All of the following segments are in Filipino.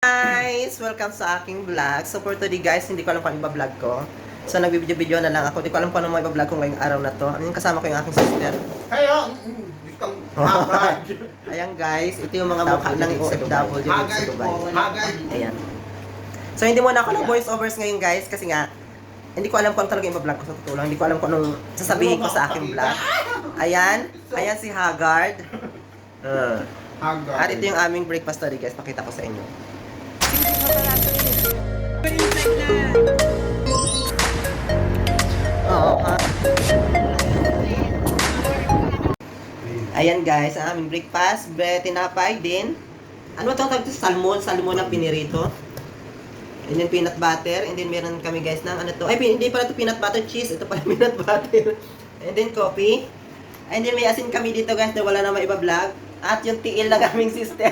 Guys, welcome sa aking vlog. So for today guys, hindi ko alam kung ano iba-vlog ko. So nagbibideo-video na lang ako. Hindi ko alam kung ano iba-vlog ko ngayong araw na to. Ano yung kasama ko yung aking sister. Kayo! Ayan guys, ito yung mga mukha ng OFW dito sa Dubai. Ayan. So hindi muna ako ng voice-overs ngayon guys kasi nga hindi ko alam kung ano talaga yung iba-vlog ko sa totoo lang. Hindi ko alam kung anong sasabihin ko sa aking vlog. Ayan, ayan si Haggard. At ito yung aming breakfast today guys. Pakita ko sa inyo. Ayan guys, ang aming breakfast, tinapay din. Ano itong tawag ito? Salmon na pinirito. And then peanut butter. And then meron kami guys ng ano to. Ay, hindi pala ito peanut butter cheese. Ito pala peanut butter. And then coffee. And then may asin kami dito guys na wala na maiba-vlog. At yung tiil ng aming sister.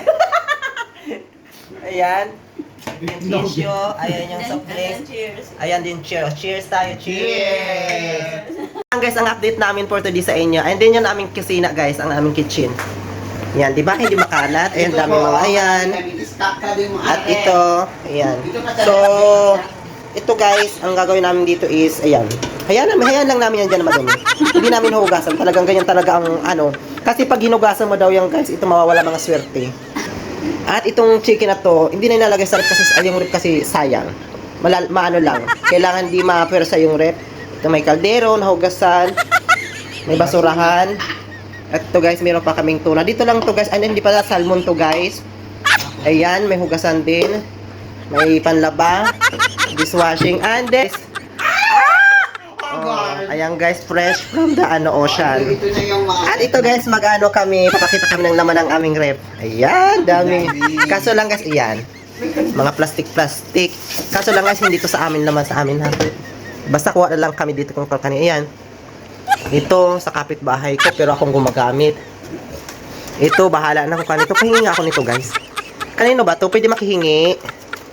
Ayan. Yung tissue. Ayan yung soft drinks. Ayan din cheers. Cheers tayo. Cheers! Ayan guys, ang update namin for today sa inyo. And then yung aming kusina guys, ang aming kitchen. Ayan, di ba? Hindi makalat. Ayan, dami mga ayan. At ito, ayan. So, ito guys, ang gagawin namin dito is, ayan. Hayaan lang namin yan dyan na madumi. Hindi namin hugasan. Talagang ganyan talaga ang ano. Kasi pag hinugasan mo daw yan guys, ito mawawala mga swerte. At itong chicken na to, hindi na ilalagay sa rep kasi yung rep kasi sayang. Maano lang. Kailangan di ma-persa yung rep. Ito may kaldero, nahugasan. May basurahan. At ito guys, meron pa kaming tuna. Dito lang to guys. Hindi pala salmon to guys. Ayan, may hugasan din. May panlaba. Dishwashing. And this. Ayan guys, fresh from the ocean. At ito guys, mag-ano kami, papakita kami ng laman ng aming rep. Ayan, dami. Kaso lang guys, ayan. Mga plastic. Kaso lang guys, hindi to sa amin laman sa amin ha. Basta kuha na lang kami dito kung kanina. Ayan. Ito sa kapitbahay ko, pero akong gumagamit. Ito, bahala na ako kanito. Pahingi nga ako nito guys. Kanino ba to? Pwede makihingi.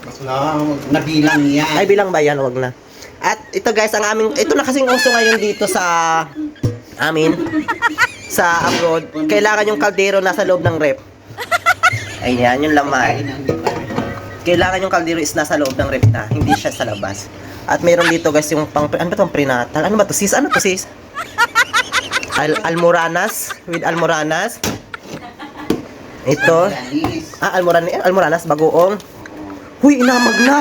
Mas lang, nabilang yan. Ay, bilang ba yan? Huwag na. At ito guys, ang aming, ito na kasing uso ngayon dito sa amin, sa abroad. Kailangan yung kaldero nasa loob ng rep. Ayan, yung laman. Kailangan yung kaldero is nasa loob ng rep na, hindi siya sa labas. At meron dito guys yung ano ba itong prenatal? Ano ba to sis? Ano to sis? Almoranas, with almoranas. Ito. Almoranas, bagoong. Huy, inamag na.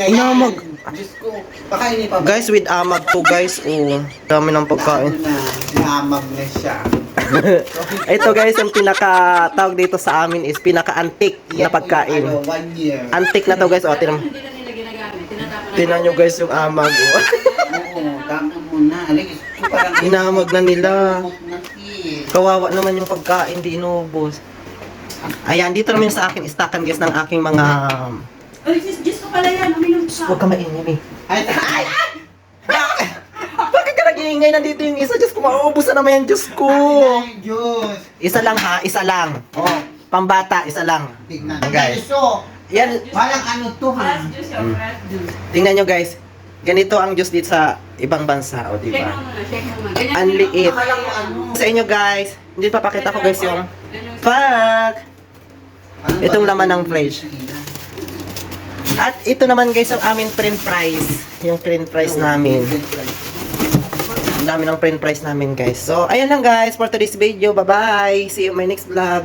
Inamag. Diyos ko, pakainin pa. Guys, with amag to guys. Oh, dami ng pagkain. Inamag na siya. Ito guys, yung pinaka-tawag dito sa amin is pinaka-antique na pagkain. 1 year. Antique na to guys. O, tinan nyo guys yung amag. Oo, tama mo na. Inamag na nila. Kawawa naman yung pagkain, di inubos. Ayan, dito naman sa akin, istakan guys ng aking mga... Ay, Diyos ko pala yan. Uminom ka. Huwag ka mainim eh. Ay! Bakit ka nag-iingay? Nandito yung isa. Diyos ko, mauubos na naman yan. Diyos ko. Ay, Diyos! Isa lang ha, isa lang. Oh, pambata, isa lang. Tignan. Guys. Guys. Yan, Walang ano to ha. Fresh juice yung fresh juice. tingnan nyo guys. Ganito ang juice dito sa ibang bansa, o Shake diba? mo muna, shake mo muna. Ganyan Ang din liit. yung Akala ko ano. Sa inyo guys, hindi papakita ko guys yung Ganyan. fuck. Ano ba Itong ito? laman ng fridge. At ito naman guys ang aming print price. Yung print price namin. Ang dami ng print price namin guys. So, ayan lang guys for today's video. Bye-bye. See you in my next vlog.